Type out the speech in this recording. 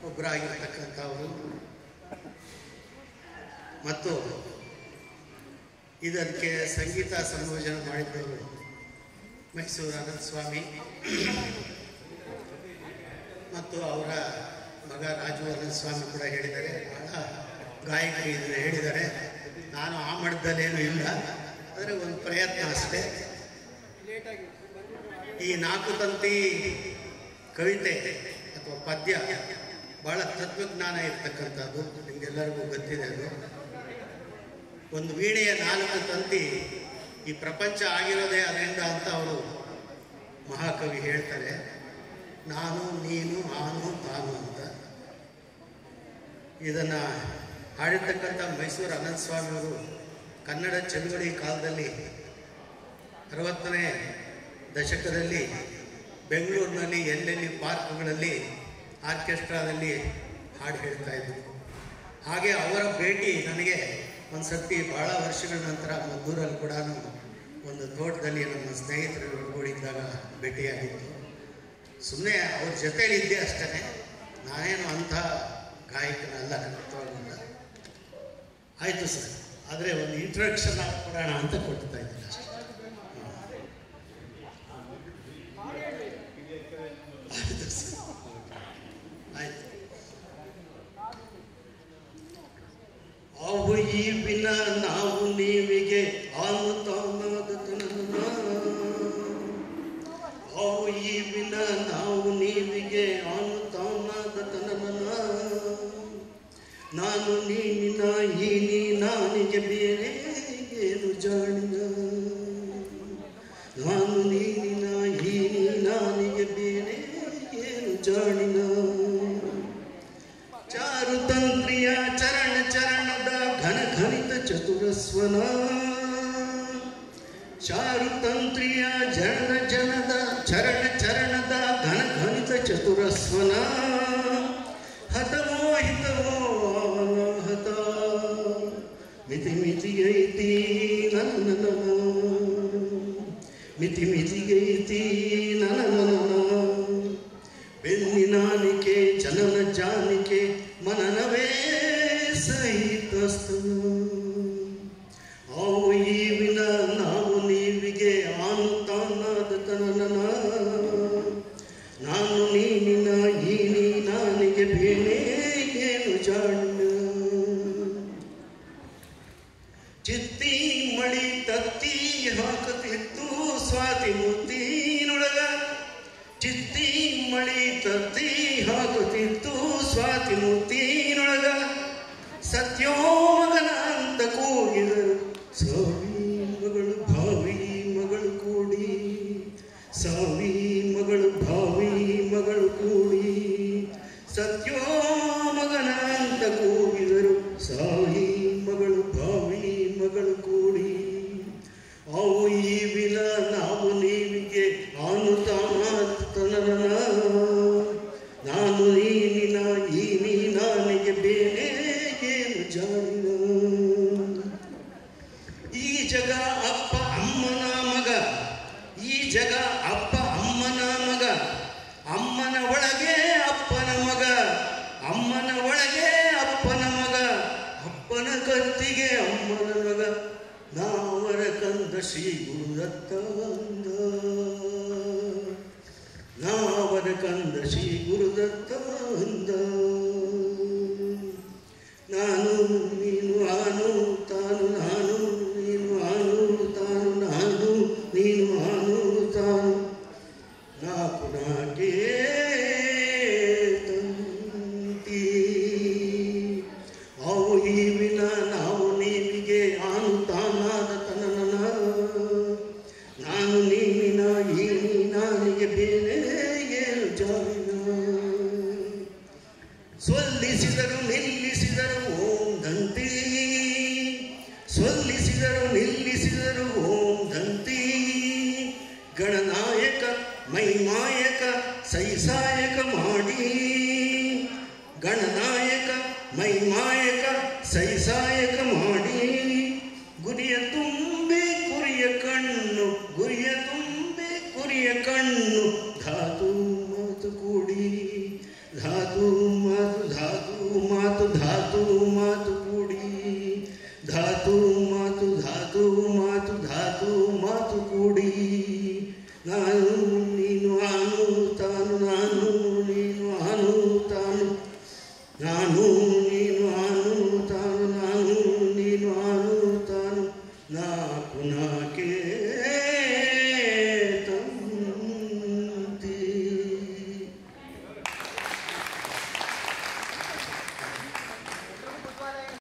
ಒಬ್ಬರಾಗಿರ್ತಕ್ಕಂಥವರು ಮತ್ತು ಇದಕ್ಕೆ ಸಂಗೀತ ಸಂಯೋಜನೆ ಮಾಡಿದ್ದವರು ಮೈಸೂರು ಆನಂದ ಸ್ವಾಮಿ ಮತ್ತು ಅವರ ಮಗ ರಾಜು ಆನಂದ ಸ್ವಾಮಿ ಕೂಡ ಹೇಳಿದ್ದಾರೆ. ಬಹಳ ಗಾಯಕರು ಇದನ್ನು ಹೇಳಿದ್ದಾರೆ. ನಾನು ಆ ಮಟ್ಟದಲ್ಲೇನೂ ಇಲ್ಲ, ಆದರೆ ಒಂದು ಪ್ರಯತ್ನ ಅಷ್ಟೇ. ಈ 4 ತಂತಿ ಕವಿತೆ ಅಥವಾ ಪದ್ಯ ಭಾಳ ತತ್ವಜ್ಞಾನ ಇರ್ತಕ್ಕಂಥದ್ದು, ನಿಮಗೆಲ್ಲರಿಗೂ ಗೊತ್ತಿದೆ. ಅದು ಒಂದು ವೀಣೆಯ 4 ತಂತಿ ಈ ಪ್ರಪಂಚ ಆಗಿರೋದೇ ಅದರಿಂದ ಅಂತ ಅವರು ಮಹಾಕವಿ ಹೇಳ್ತಾರೆ. ನಾನು, ನೀನು, ನಾನು, ತಾನು ಅಂತ. ಇದನ್ನು ಹಾಡಿರ್ತಕ್ಕಂಥ ಮೈಸೂರು ಅನಂತ ಸ್ವಾಮಿಯವರು ಕನ್ನಡ ಚಳುವಳಿ ಕಾಲದಲ್ಲಿ 60ನೇ ದಶಕದಲ್ಲಿ ಬೆಂಗಳೂರಿನಲ್ಲಿ ಎಲ್ಲೆಲ್ಲಿ ಪಾರ್ಕ್ಗಳಲ್ಲಿ ಆರ್ಕೆಸ್ಟ್ರಾದಲ್ಲಿ ಹಾಡು ಹೇಳ್ತಾ ಇದ್ರು. ಹಾಗೆ ಅವರ ಭೇಟಿ ನನಗೆ ಒಂದು ಸರ್ತಿ ಭಾಳ ವರ್ಷಗಳ ನಂತರ ಮದ್ದೂರಲ್ಲಿ ಕೂಡ ಒಂದು ತೋಟದಲ್ಲಿ ನಮ್ಮ ಸ್ನೇಹಿತರು ಒಳಗೂಡಿದ್ದಾಗ ಭೇಟಿಯಾಗಿತ್ತು. ಸುಮ್ಮನೆ ಅವ್ರ ಜೊತೆಯಲ್ಲಿದ್ದೆ ಅಷ್ಟೇ, ನಾನೇನು ಅಂಥ ಗಾಯಕನಲ್ಲ, ಖಂಡಿತವಾಗಿಲ್ಲ. ಆಯಿತು ಸರ್, ಆದರೆ ಒಂದು ಇಂಟ್ರೊಡಕ್ಷನ್ ಕೊಡೋಣ ಅಂತ ಕೊಡ್ತಾ ಇದ್ದೀನಿ ಅಷ್ಟೇ. ಆಯಿತು ಸರ್, ಆಯಿತು. ಅವು ಈ ವಿನ ನಾವು ನೀವಿಗೆ ಆನುತಾನಾಗತನ, ಅವು ಈ ವಿನ ನಾವು ನೀವಿಗೆ ಆನುತಾನಾಗತನ, ನಾನು ನೀನಿನ ಈ ನೀ ನಾನಿಗೆ ಬೇರೆ ಏನು ಜಾಣಿನ, ನಾನು ನೀನಿನ ಈ ನೀ ನಾನಿಗೆ ಬೇರೆ ಏನು ಜಾಣಿನ. ಚಾರುತಂತ್ರಿಯ ಚರಣ ಚರಣದ ಘನ ಘನಿತ ಚತುರಸ್ವನ, ಚಾರುತಂತ್ರಿಯ ಜನದ ಜನದ ಚರಣ ಚರಣದ ಘನ ಘನಿತ ಚತುರಸ್ವನ, ಹತವೋ ಹಿತವೋ ಅನಾಹತ ಮಿತಿ ಮಿತಿಗೈತಿ ನನ್ನ, ಮಿತಿ ಮಿತಿಗೈತಿ ನನ್ನ, ಬೆನ್ನಿನಾನಿಕೆ ಜನನ ಜಾನಿಕೆ ಮನನವೇ ಸಹಿತಸ್ತನ, ಅವು ಈ ವಿನ ನಾವು ನೀವಿಗೆ ಆನುತಾನಾದತನ, ನಾನು ನೀನಿನ ಈ ನೀ ನಾನಿಗೆ ಬೇನೆ ಏನು ಜಾಣ. ಚಿತ್ತಿ ಮಳಿ ತತ್ತಿ ಹಾಕುತ್ತಿತ್ತು ಸ್ವಾತಿ ಮುತ್ತಿನೊಳಗ, ಚಿತ್ತಿ ಮಳಿ ತತ್ತಿ ಹಾಕುತ್ತಿತ್ತು ಸ್ವಾತಿ ಮುತ್ತಿನೊಳಗ, ಸತ್ಯೋಮಗನ ಅಂತ ಕೂಗಿದರು ಸಾವಿ ಮಗಳು ಭಾವಿ ಮಗಳು ಕೂಡಿ, ಸಾವಿ ಮಗಳು ಭಾವಿ ಮಗಳು ಕೂಡಿ, ಸತ್ಯೋಮಗನ ಅಂತ ಕೂಗಿದರು ಸಾವಿ ಮಗಳು ಭಾವಿ ಮಗಳು ಕೂಡಿ. ಅವು ಈ ವಿನ ನಾವು ನೀವಿಗೆ ಆನುತಾನಾತನ, ನಾನು ನೀನಿನ ಈ ನೀ ನಾನಿಗೆ ಬೇರೆ ಏನು ಜಾಣಿನ. ಈ ಜಗ ಅಪ್ಪ ಅಮ್ಮನ ಮಗ, ಈ ಜಗ ಅಪ್ಪ ಅಮ್ಮನ ಮಗ, ಅಮ್ಮನ ಒಳಗೆ ಅಪ್ಪನ ಮಗ, ಅಮ್ಮನ ಒಳಗೆ ಅಪ್ಪನ ಮಗ, ಅಪ್ಪನ ಕತ್ತಿಗೆ ಅಮ್ಮನ ಮಗ, ನಾವರ ಕಂದ ಶ್ರೀ ಗುರುದತ್ತ ಬಂದ, ನಾವರ ಕಂದ ಶ್ರೀ ಗುರುದತ್ತ ಬಂದ. ನಾನು ನೀನು ಆನು ತಾನು, ನಾನು ನೀನು ಆನು ತಾನು, ನಾನು ನೀನು ಆನು ತಾನು, ನಾಕು ನಾಕೇ ತಂತಿ, ಅವು ಈ ವಿನ ನಾವು ನೀವಿಗೆ ಆನುತಾನಾದತನ, ನಾನು ನೀನಿನ ಈ ನೀ ನಾನಿಗೆ ಬೇರೆ ಏನು ಜಾಣಿನ. ಸೊಲ್ಲಿಸಿದರು ನಿಲ್ಲಿಸಿದರು ಓಂ ದಂತಿ, ಸೊಲ್ಲಿಸಿದರು ನಿಲ್ಲಿಸಿದರು ಓಂ ದಂತಿ, ಗಣನಾಯಕ ಮೈಮಾಯಕ ಸೈಸಾಯಕ ಮಾಡಿ, ಗಣನಾಯಕ ಮೈಮಾಯಕ ಸೈಸಾಯಕ ಮಾಡಿ, ಗುರಿಯ ತುಂಬಿ ಕುರಿಯ ಕಣ್ಣು, ಗುರಿಯ ತುಂಬಿ ಕುರಿಯ ಕಣ್ಣು, ಧಾತು ಮಾತು ಕೂಡಿ, ಧಾತು ಮಾತು ಧಾತು ಮಾತು ಧಾತು ಮಾತು ಕೂಡಿ ಧಾತು ಮಾತು ಧಾತು ಮಾತು ಧಾತು ಮಾತು ಕೂಡಿ ನಾನು ನೀನು ನಾನು ತಾನು ನಾನು ನೀನು ನಾನು ತಾನು ನಾನು